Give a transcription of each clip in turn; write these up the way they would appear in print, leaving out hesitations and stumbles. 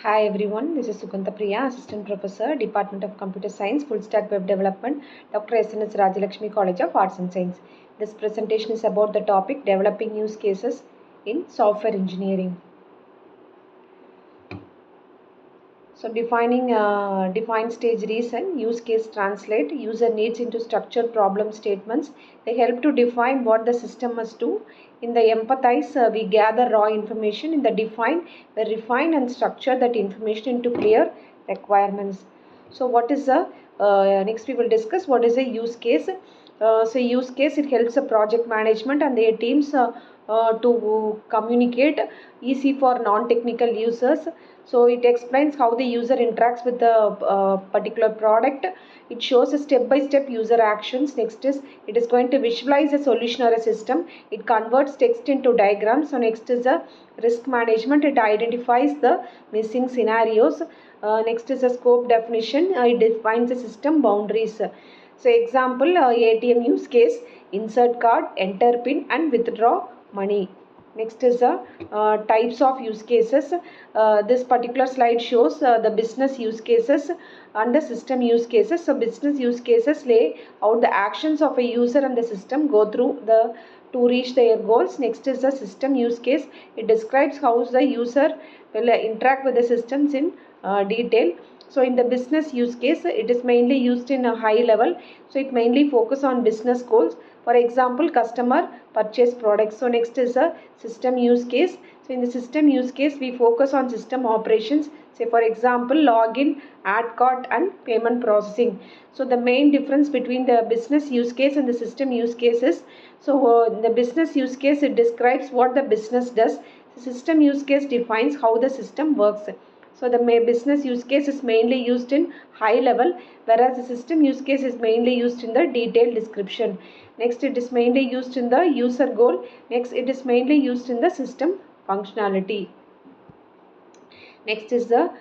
Hi everyone, this is Sugantha Priya, Assistant Professor, Department of Computer Science, Full Stack Web Development, Dr.S.Sugantha Rajalakshmi College of Arts and Science. This presentation is about the topic developing use cases in software engineering. So define stage reason, use case translate, user needs into structured problem statements. They help to define what the system must do. In the empathize, we gather raw information. In the define, we refine and structure that information into clear requirements. So what is the, next we will discuss what is a use case. So use case, it helps the project management and their teams to communicate easy for non-technical users. So it explains how the user interacts with the particular product. It shows a step-by-step user actions. Next is it is going to visualize a solution or a system. It converts text into diagrams. So next is the risk management. It identifies the missing scenarios. Next is a scope definition. It defines the system boundaries. So example, ATM use case, insert card, enter pin and withdraw money. Next is the types of use cases. This particular slide shows the business use cases and the system use cases. So business use cases lay out the actions of a user and the system go through to reach their goals. Next is the system use case. It describes how the user will interact with the systems in detail. So in the business use case, it is mainly used in a high level. So it mainly focus on business goals. For example, customer purchase products. So next is a system use case. So in the system use case, we focus on system operations. Say for example, login, add cart and payment processing. So the main difference between the business use case and the system use case is, so the business use case, it describes what the business does. The system use case defines how the system works. So the business use case is mainly used in high level, whereas the system use case is mainly used in the detailed description. Next, it is mainly used in the user goal. Next, it is mainly used in the system functionality. Next is the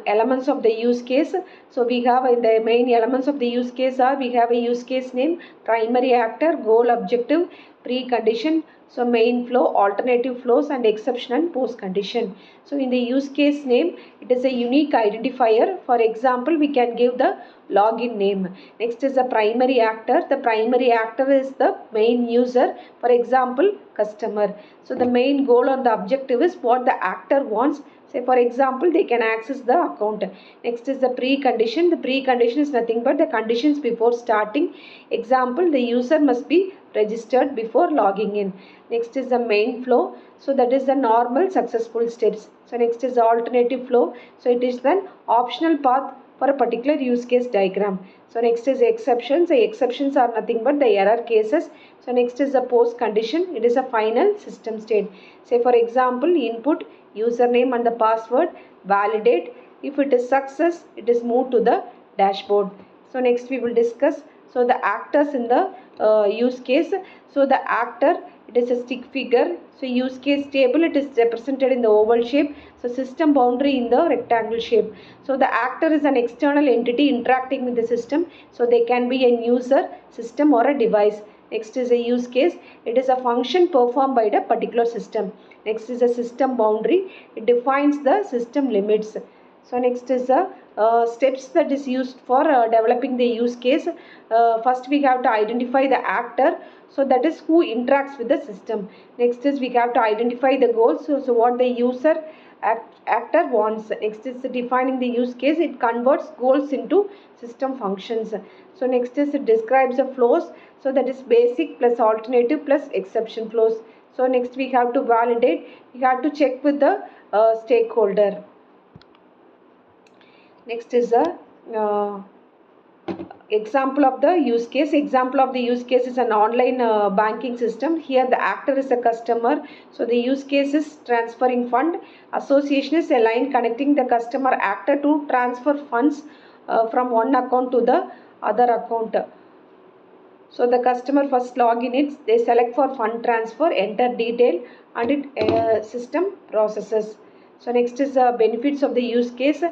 elements of the use case. So we have in the main elements of the use case are, we have a use case name, primary actor, goal, objective, precondition, so main flow, alternative flows and exception and post condition. So in the use case name, it is a unique identifier. For example, we can give the login name. Next is the primary actor. The primary actor is the main user. For example, customer. So the main goal or the objective is what the actor wants. Say for example, they can access the account. Next is the precondition. The precondition is nothing but the conditions before starting. Example, the user must be registered before logging in. Next is the main flow. So that is the normal successful steps. So next is the alternative flow. So it is the optional path for a particular use case diagram. So next is exceptions. The exceptions are nothing but the error cases. So next is the post condition. It is a final system state. Say for example, input username and the password, validate. If it is success, it is moved to the dashboard. So next we will discuss, so the actors in the use case. So the actor, it is a stick figure. So use case table, it is represented in the oval shape. So system boundary in the rectangle shape. So the actor is an external entity interacting with the system. So they can be a user, system or a device. Next is a use case. It is a function performed by the particular system. Next is a system boundary. It defines the system limits. So next is the steps that is used for developing the use case. First we have to identify the actor. So that is who interacts with the system. Next is we have to identify the goals. So what the user actor wants. Next is defining the use case. It converts goals into system functions. So next is it describes the flows. So that is basic plus alternative plus exception flows. So next we have to validate. We have to check with the stakeholder. Next is a example of the use case. Example of the use case is an online banking system. Here the actor is a customer. So the use case is transferring fund. Association is a line connecting the customer actor to transfer funds from one account to the other account. So the customer first log in it, they select for fund transfer, enter detail and it system processes. So next is the benefits of the use case.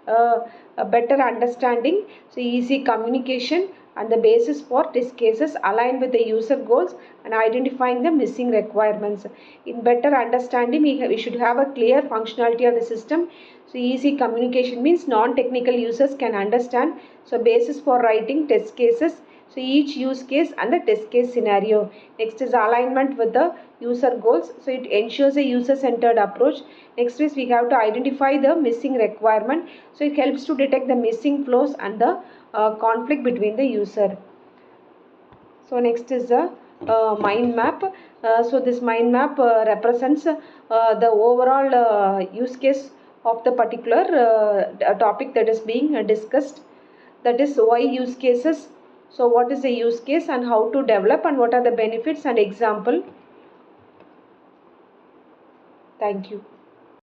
A better understanding, so easy communication and the basis for test cases aligned with the user goals and identifying the missing requirements. In better understanding, we should have a clear functionality of the system. So easy communication means non-technical users can understand. So basis for writing test cases. So each use case and the test case scenario. Next is alignment with the user goals. So it ensures a user-centered approach. Next is we have to identify the missing requirement. So it helps to detect the missing flows and the conflict between the user. So next is the mind map. So this mind map represents the overall use case of the particular topic that is being discussed. That is why use cases. So what is the use case and how to develop and what are the benefits and example. Thank you.